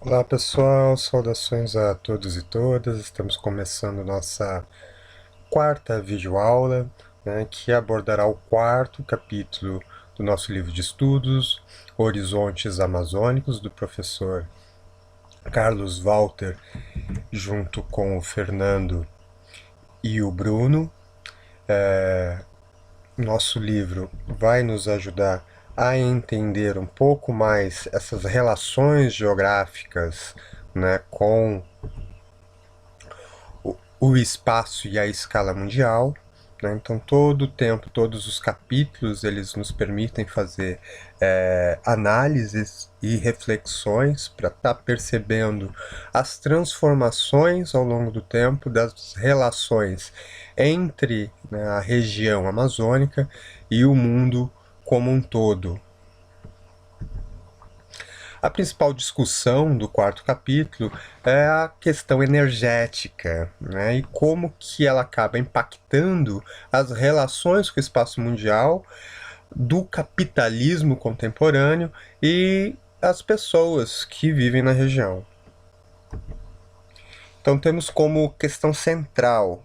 Olá pessoal, saudações a todos e todas. Estamos começando nossa quarta videoaula, que abordará o quarto capítulo do nosso livro de estudos, Horizontes Amazônicos, do professor Carlos Walter, junto com o Fernando e o Bruno. Nosso livro vai nos ajudar a entender um pouco mais essas relações geográficas, com o espaço e a escala mundial. Então, todo o tempo, todos os capítulos, eles nos permitem fazer análises e reflexões para estar percebendo as transformações ao longo do tempo das relações entre, a região amazônica e o mundo como um todo. A principal discussão do quarto capítulo é a questão energética, e como que ela acaba impactando as relações com o espaço mundial, do capitalismo contemporâneo e as pessoas que vivem na região. Então temos como questão central,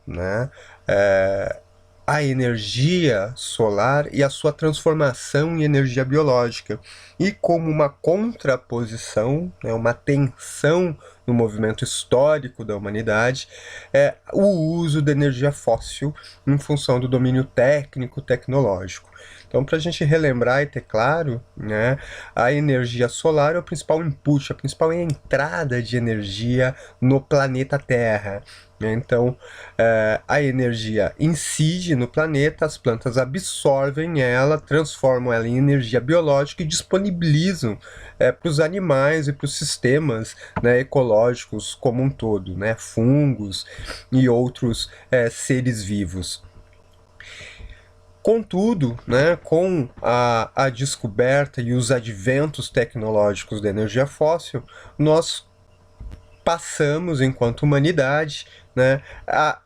a energia solar e a sua transformação em energia biológica, e como uma contraposição, uma tensão no movimento histórico da humanidade, é o uso da energia fóssil em função do domínio técnico-tecnológico. Então, para a gente relembrar e ter claro, a energia solar é o principal input, a principal entrada de energia no planeta Terra. Então, a energia incide no planeta, as plantas absorvem ela, transformam ela em energia biológica e disponibilizam para os animais e para os sistemas, ecológicos como um todo, fungos e outros seres vivos. Contudo, com a descoberta e os adventos tecnológicos da energia fóssil, nós passamos, enquanto humanidade, a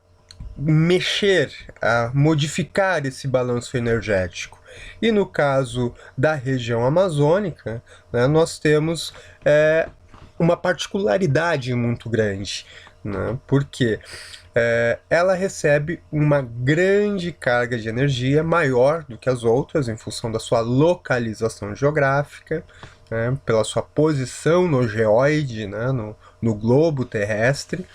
mexer, a modificar esse balanço energético. E no caso da região amazônica, nós temos uma particularidade muito grande, porque ela recebe uma grande carga de energia, maior do que as outras, em função da sua localização geográfica, pela sua posição no geóide, no globo terrestre,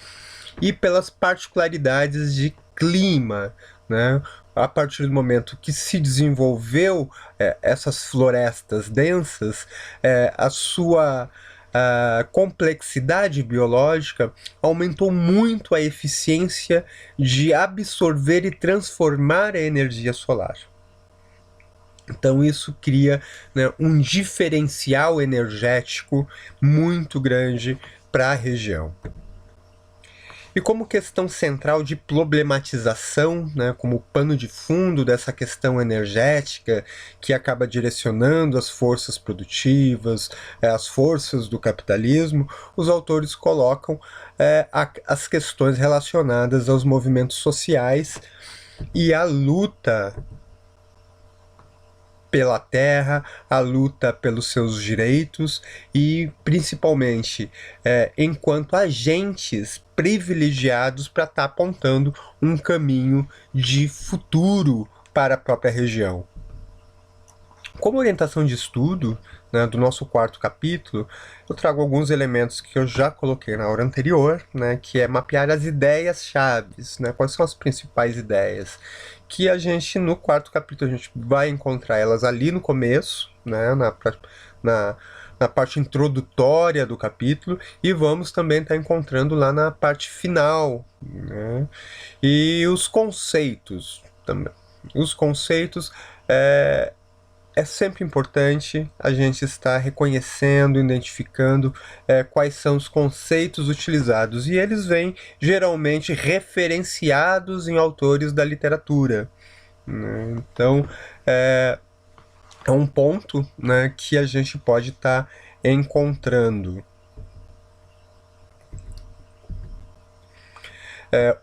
e pelas particularidades de clima, A partir do momento que se desenvolveu essas florestas densas, a complexidade biológica aumentou muito a eficiência de absorver e transformar a energia solar. Então isso cria, um diferencial energético muito grande para a região. E como questão central de problematização, como pano de fundo dessa questão energética que acaba direcionando as forças produtivas, as forças do capitalismo, os autores colocam as questões relacionadas aos movimentos sociais e à luta pela terra, a luta pelos seus direitos e, principalmente, enquanto agentes privilegiados para estar apontando um caminho de futuro para a própria região. Como orientação de estudo, do nosso quarto capítulo, eu trago alguns elementos que eu já coloquei na hora anterior, que é mapear as ideias-chaves, quais são as principais ideias, que a gente, no quarto capítulo, a gente vai encontrar elas ali no começo, na parte introdutória do capítulo, e vamos também estar encontrando lá na parte final, E os conceitos também. Os conceitos é sempre importante a gente estar reconhecendo, identificando quais são os conceitos utilizados, e eles vêm geralmente referenciados em autores da literatura. Então, é um ponto, que a gente pode estar encontrando.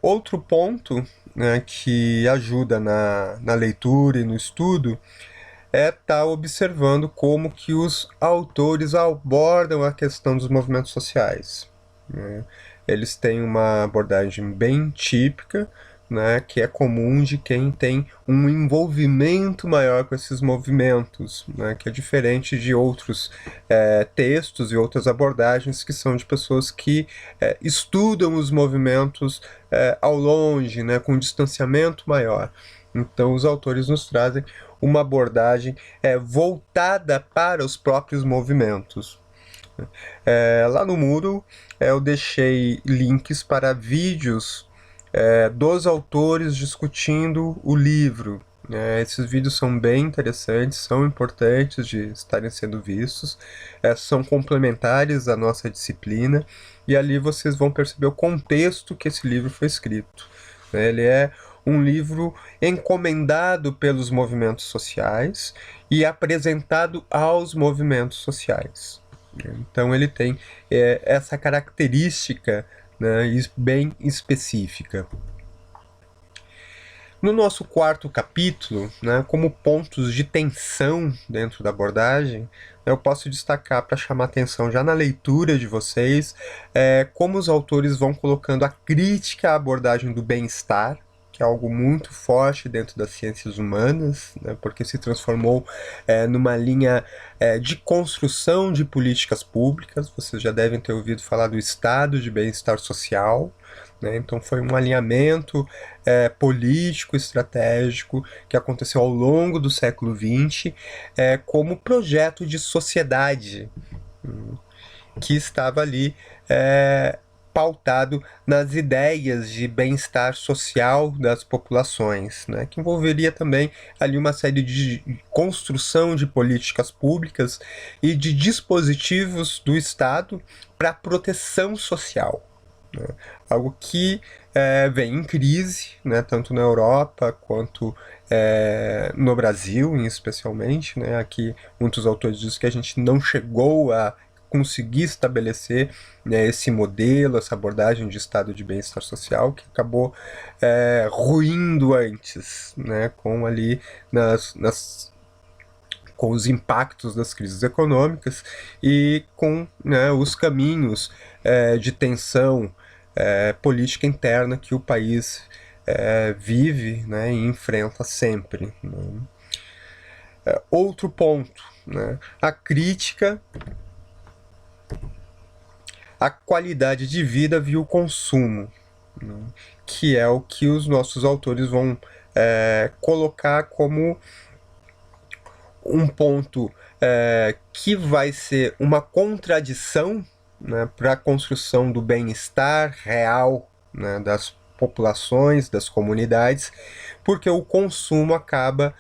Outro ponto, que ajuda na leitura e no estudo é estar observando como que os autores abordam a questão dos movimentos sociais, né? Eles têm uma abordagem bem típica, né, que é comum de quem tem um envolvimento maior com esses movimentos, né, que é diferente de outros textos e outras abordagens que são de pessoas que estudam os movimentos ao longe, né, com um distanciamento maior. Então, os autores nos trazem uma abordagem voltada para os próprios movimentos. Lá no muro eu deixei links para vídeos dos autores discutindo o livro. Esses vídeos são bem interessantes, são importantes de estarem sendo vistos, são complementares à nossa disciplina, e ali vocês vão perceber o contexto que esse livro foi escrito. Ele é um livro encomendado pelos movimentos sociais e apresentado aos movimentos sociais. Então ele tem essa característica, né, bem específica. No nosso quarto capítulo, né, como pontos de tensão dentro da abordagem, eu posso destacar para chamar atenção já na leitura de vocês como os autores vão colocando a crítica à abordagem do bem-estar, que é algo muito forte dentro das ciências humanas, né, porque se transformou numa linha de construção de políticas públicas. Vocês já devem ter ouvido falar do estado de bem-estar social, né? Então foi um alinhamento político, estratégico, que aconteceu ao longo do século XX como projeto de sociedade, que estava ali pautado nas ideias de bem-estar social das populações, né, que envolveria também ali uma série de construção de políticas públicas e de dispositivos do Estado para proteção social, né, algo que vem em crise, né, tanto na Europa quanto no Brasil, especialmente, né. Aqui muitos autores dizem que a gente não chegou a conseguir estabelecer, né, esse modelo, essa abordagem de estado de bem-estar social, que acabou ruindo antes, né, com ali com os impactos das crises econômicas e com, né, os caminhos de tensão política interna que o país vive, né, e enfrenta sempre, né. Outro ponto, né, a crítica à qualidade de vida via o consumo, né, que é o que os nossos autores vão colocar como um ponto que vai ser uma contradição, né, para a construção do bem-estar real, né, das populações, das comunidades, porque o consumo acaba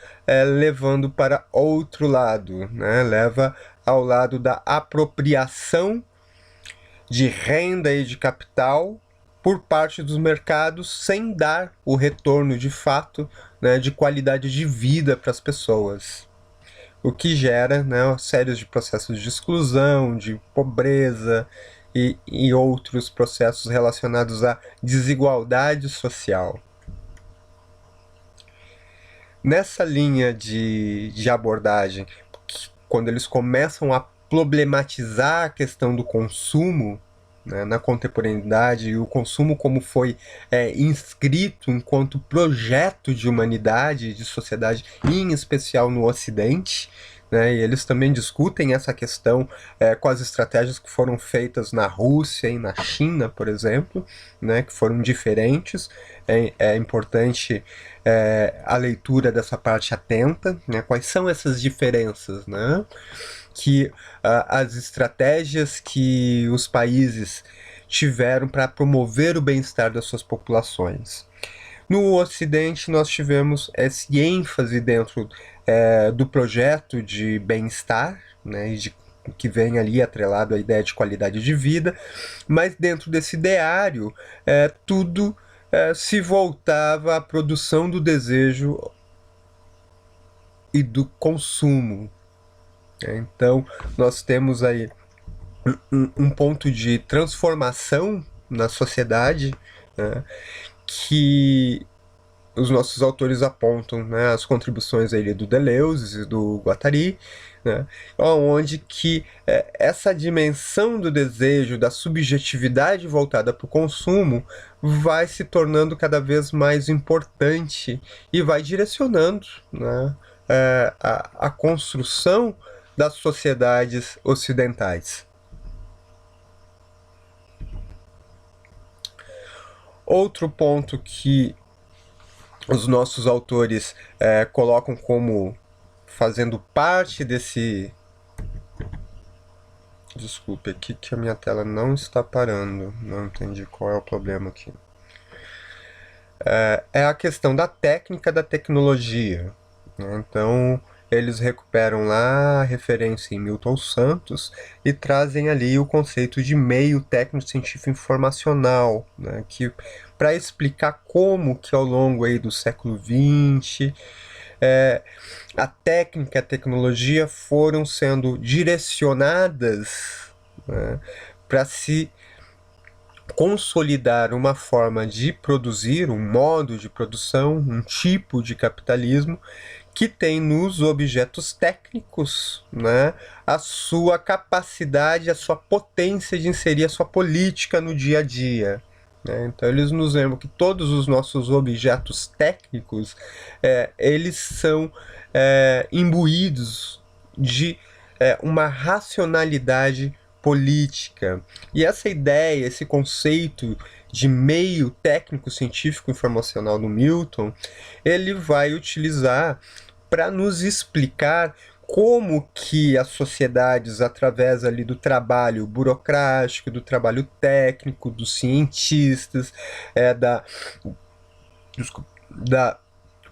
levando para outro lado, né, leva ao lado da apropriação de renda e de capital por parte dos mercados, sem dar o retorno de fato, né, de qualidade de vida para as pessoas, o que gera, né, séries de processos de exclusão, de pobreza e outros processos relacionados à desigualdade social. Nessa linha de abordagem, quando eles começam a problematizar a questão do consumo, né, na contemporaneidade, e o consumo como foi inscrito enquanto projeto de humanidade, de sociedade, em especial no Ocidente, né, e eles também discutem essa questão com as estratégias que foram feitas na Rússia e na China, por exemplo, né, que foram diferentes. É importante a leitura dessa parte atenta, né, quais são essas diferenças, né, que as estratégias que os países tiveram para promover o bem-estar das suas populações. No Ocidente, nós tivemos esse ênfase dentro do projeto de bem-estar, né, que vem ali atrelado à ideia de qualidade de vida, mas dentro desse ideário, tudo se voltava à produção do desejo e do consumo. Então, nós temos aí um ponto de transformação na sociedade, né, que os nossos autores apontam, né, as contribuições aí do Deleuze e do Guattari, né, onde que essa dimensão do desejo, da subjetividade voltada para o consumo, vai se tornando cada vez mais importante e vai direcionando, né, a construção das sociedades ocidentais. Outro ponto que os nossos autores colocam como fazendo parte desse... Desculpe, aqui que a minha tela não está parando. Não entendi qual é o problema aqui. É a questão da técnica da tecnologia. Então, eles recuperam lá a referência em Milton Santos e trazem ali o conceito de meio técnico-científico informacional, né, que para explicar como que ao longo aí do século XX a técnica e a tecnologia foram sendo direcionadas, né, para se consolidar uma forma de produzir, um modo de produção, um tipo de capitalismo que tem nos objetos técnicos, né, a sua capacidade, a sua potência de inserir a sua política no dia a dia. Então eles nos lembram que todos os nossos objetos técnicos, eles são imbuídos de uma racionalidade política. E essa ideia, esse conceito de meio técnico-científico informacional do Milton, ele vai utilizar para nos explicar como que as sociedades, através ali do trabalho burocrático, do trabalho técnico, dos cientistas, da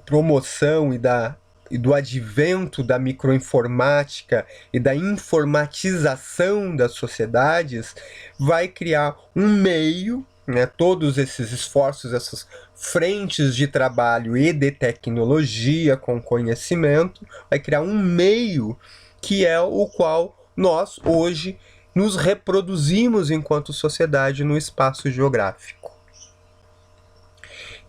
promoção e do advento da microinformática e da informatização das sociedades, vai criar um meio, né, todos esses esforços, essas frentes de trabalho e de tecnologia com conhecimento, vai criar um meio que é o qual nós hoje nos reproduzimos enquanto sociedade no espaço geográfico.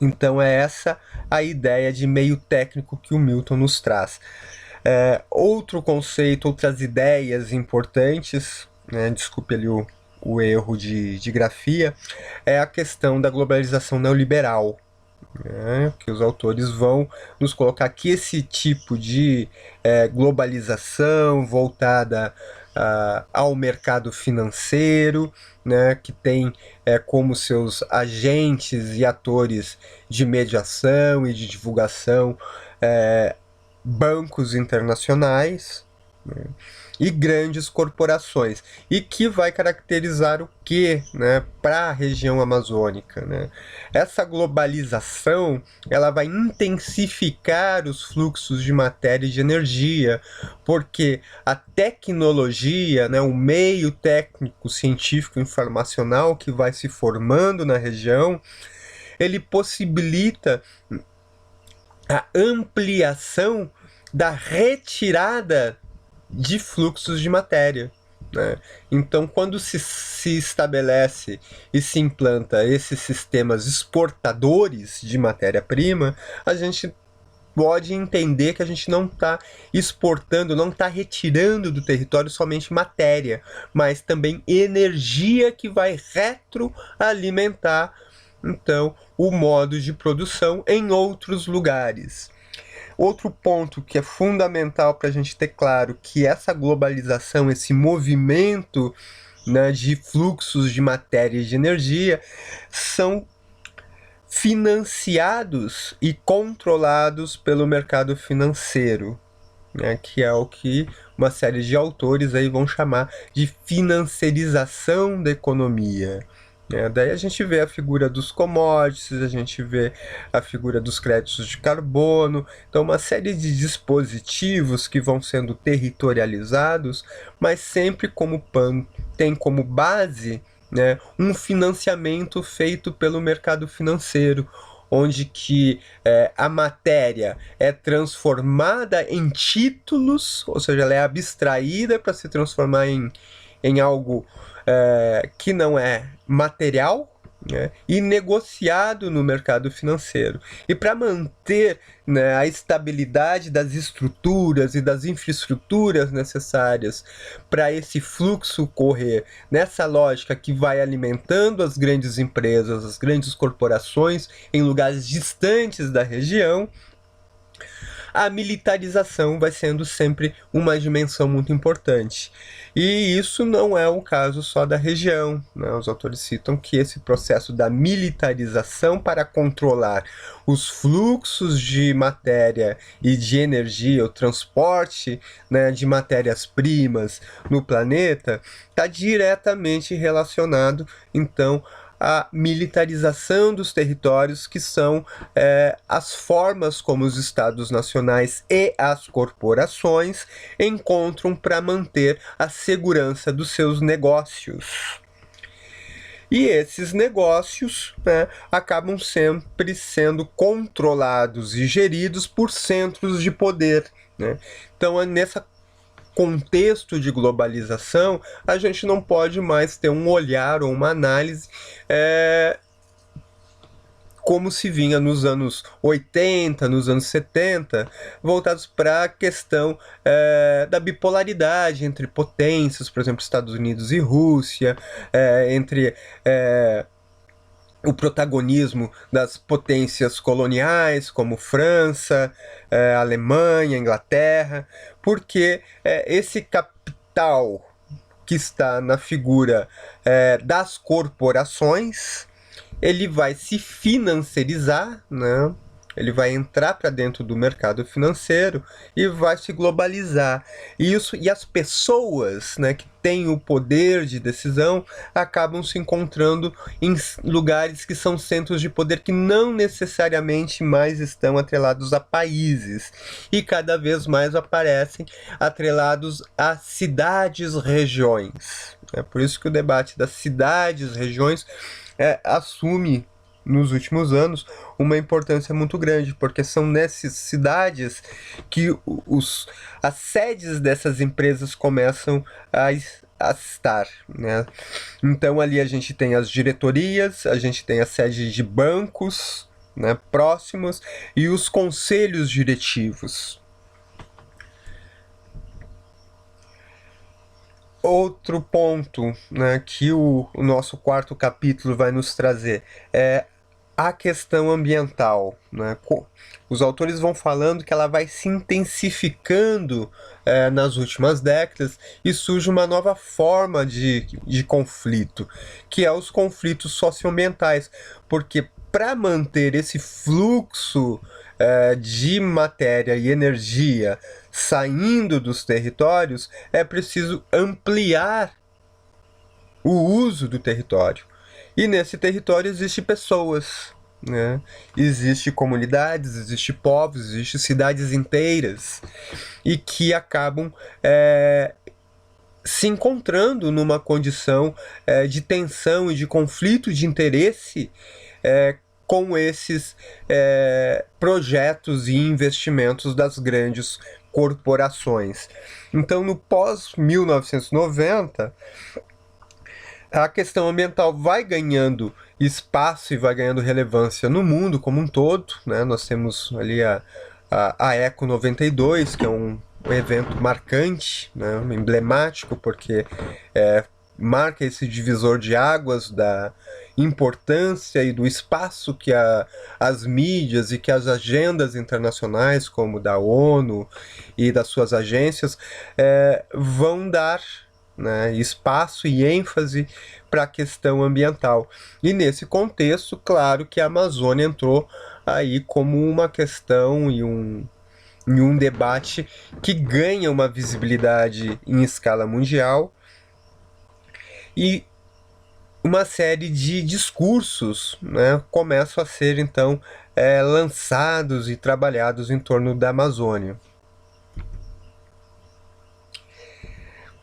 Então é essa a ideia de meio técnico que o Milton nos traz. Outro conceito, outras ideias importantes, né, desculpe ali o erro de grafia, é a questão da globalização neoliberal, né, que os autores vão nos colocar que esse tipo de globalização voltada ao mercado financeiro, né, que tem como seus agentes e atores de mediação e de divulgação bancos internacionais, né, e grandes corporações, e que vai caracterizar o que, né, para a região amazônica, né? Essa globalização, ela vai intensificar os fluxos de matéria e de energia, porque a tecnologia, né, o meio técnico, científico, informacional que vai se formando na região, ele possibilita a ampliação da retirada de fluxos de matéria, né? Então, quando se estabelece e se implanta esses sistemas exportadores de matéria-prima, a gente pode entender que a gente não está exportando, não está retirando do território somente matéria, mas também energia que vai retroalimentar, então, o modo de produção em outros lugares. Outro ponto que é fundamental para a gente ter claro que essa globalização, esse movimento, né, de fluxos de matéria e de energia são financiados e controlados pelo mercado financeiro, né, que é o que uma série de autores aí vão chamar de financiarização da economia. Daí a gente vê a figura dos commodities, a gente vê a figura dos créditos de carbono, então uma série de dispositivos que vão sendo territorializados, mas sempre tem como base, né, um financiamento feito pelo mercado financeiro, onde que a matéria é transformada em títulos, ou seja, ela é abstraída para se transformar em algo que não é material, né, e negociado no mercado financeiro. E para manter, né, a estabilidade das estruturas e das infraestruturas necessárias para esse fluxo correr nessa lógica que vai alimentando as grandes empresas, as grandes corporações em lugares distantes da região, a militarização vai sendo sempre uma dimensão muito importante. E isso não é o caso só da região, né? Os autores citam que esse processo da militarização para controlar os fluxos de matéria e de energia, o transporte, né, de matérias-primas no planeta, está diretamente relacionado, então, a militarização dos territórios, que são as formas como os estados nacionais e as corporações encontram para manter a segurança dos seus negócios. E esses negócios, né, acabam sempre sendo controlados e geridos por centros de poder, né? Então, nessa contexto de globalização, a gente não pode mais ter um olhar ou uma análise como se vinha nos anos 80, nos anos 70, voltados para a questão da bipolaridade entre potências, por exemplo, Estados Unidos e Rússia, entre o protagonismo das potências coloniais, como França, Alemanha, Inglaterra, porque esse capital que está na figura das corporações, ele vai se financiarizar, né? Ele vai entrar para dentro do mercado financeiro e vai se globalizar. E as pessoas, né, que têm o poder de decisão acabam se encontrando em lugares que são centros de poder que não necessariamente mais estão atrelados a países. E cada vez mais aparecem atrelados a cidades-regiões. É por isso que o debate das cidades-regiões assume, nos últimos anos, uma importância muito grande, porque são nessas cidades que as sedes dessas empresas começam a estar, né? Então ali a gente tem as diretorias, a gente tem a sede de bancos, né, próximos, e os conselhos diretivos. Outro ponto, né, que o nosso quarto capítulo vai nos trazer é a questão ambiental, né? Os autores vão falando que ela vai se intensificando nas últimas décadas e surge uma nova forma de conflito, que é os conflitos socioambientais, porque para manter esse fluxo de matéria e energia saindo dos territórios, é preciso ampliar o uso do território. E nesse território existem pessoas, né? Existem comunidades, existem povos, existem cidades inteiras, e que acabam se encontrando numa condição de tensão e de conflito de interesse com esses projetos e investimentos das grandes corporações. Então, no pós-1990, a questão ambiental vai ganhando espaço e vai ganhando relevância no mundo como um todo, né? Nós temos ali a Eco 92, que é um evento marcante, né? Emblemático, porque marca esse divisor de águas da importância e do espaço que as mídias e que as agendas internacionais, como da ONU e das suas agências, vão dar, né, espaço e ênfase para a questão ambiental. E nesse contexto, claro que a Amazônia entrou aí como uma questão e um debate que ganha uma visibilidade em escala mundial, e uma série de discursos, né, começam a ser então lançados e trabalhados em torno da Amazônia.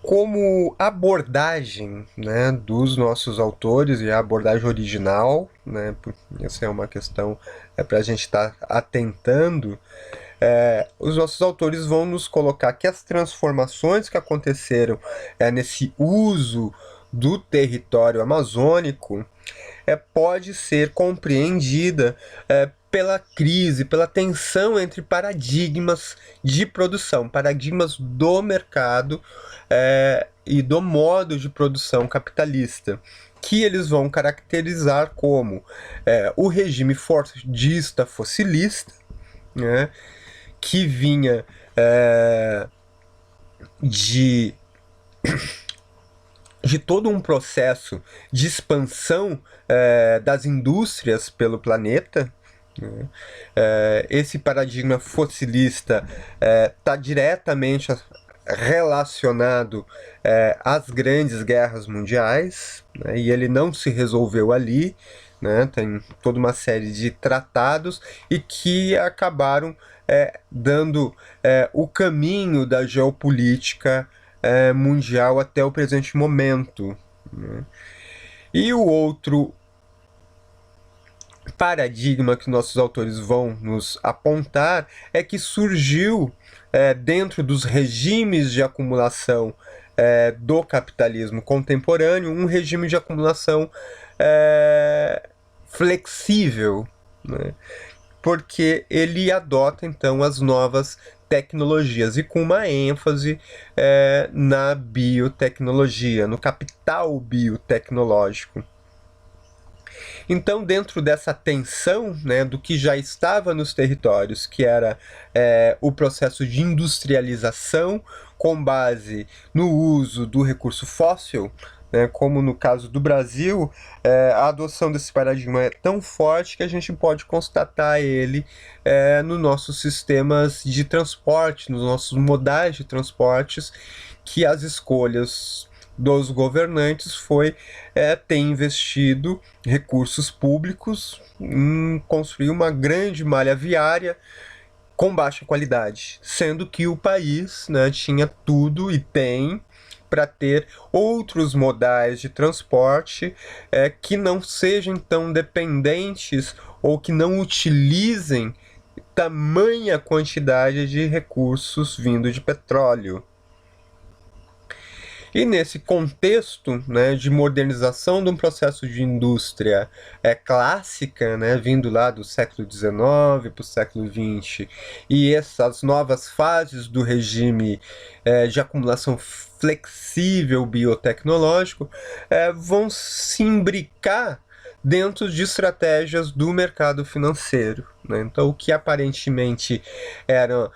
Como abordagem, né, dos nossos autores, e a abordagem original, né, essa é uma questão para a gente estar atentando, os nossos autores vão nos colocar que as transformações que aconteceram nesse uso do território amazônico pode ser compreendida pela crise, pela tensão entre paradigmas de produção, paradigmas do mercado e do modo de produção capitalista, que eles vão caracterizar como o regime fordista fossilista, né, que vinha de todo um processo de expansão das indústrias pelo planeta. Esse paradigma fossilista está diretamente relacionado às grandes guerras mundiais, né, e ele não se resolveu ali, né, tem toda uma série de tratados e que acabaram dando o caminho da geopolítica mundial até o presente momento, né. E o outro paradigma que nossos autores vão nos apontar é que surgiu dentro dos regimes de acumulação do capitalismo contemporâneo um regime de acumulação flexível, né? Porque ele adota então as novas tecnologias e com uma ênfase na biotecnologia, no capital biotecnológico. Então, dentro dessa tensão, né, do que já estava nos territórios, que era o processo de industrialização com base no uso do recurso fóssil, né, como no caso do Brasil, a adoção desse paradigma é tão forte que a gente pode constatar ele nos nossos sistemas de transporte, nos nossos modais de transportes, que as escolhas dos governantes foi ter investido recursos públicos em construir uma grande malha viária com baixa qualidade, sendo que o país, né, tinha tudo e tem para ter outros modais de transporte que não sejam tão dependentes ou que não utilizem tamanha quantidade de recursos vindo de petróleo. E nesse contexto, né, de modernização de um processo de indústria clássica, né, vindo lá do século XIX para o século XX, e essas novas fases do regime de acumulação flexível biotecnológico vão se imbricar dentro de estratégias do mercado financeiro, né? Então, o que aparentemente eram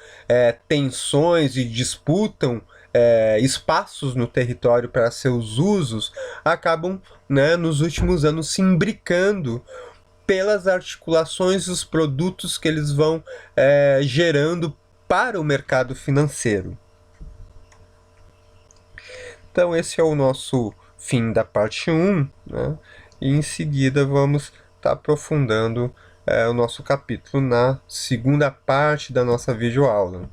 tensões e disputam espaços no território para seus usos, acabam, né, nos últimos anos se imbricando pelas articulações dos produtos que eles vão gerando para o mercado financeiro. Então esse é o nosso fim da parte 1, né? E em seguida vamos estar aprofundando o nosso capítulo na segunda parte da nossa videoaula.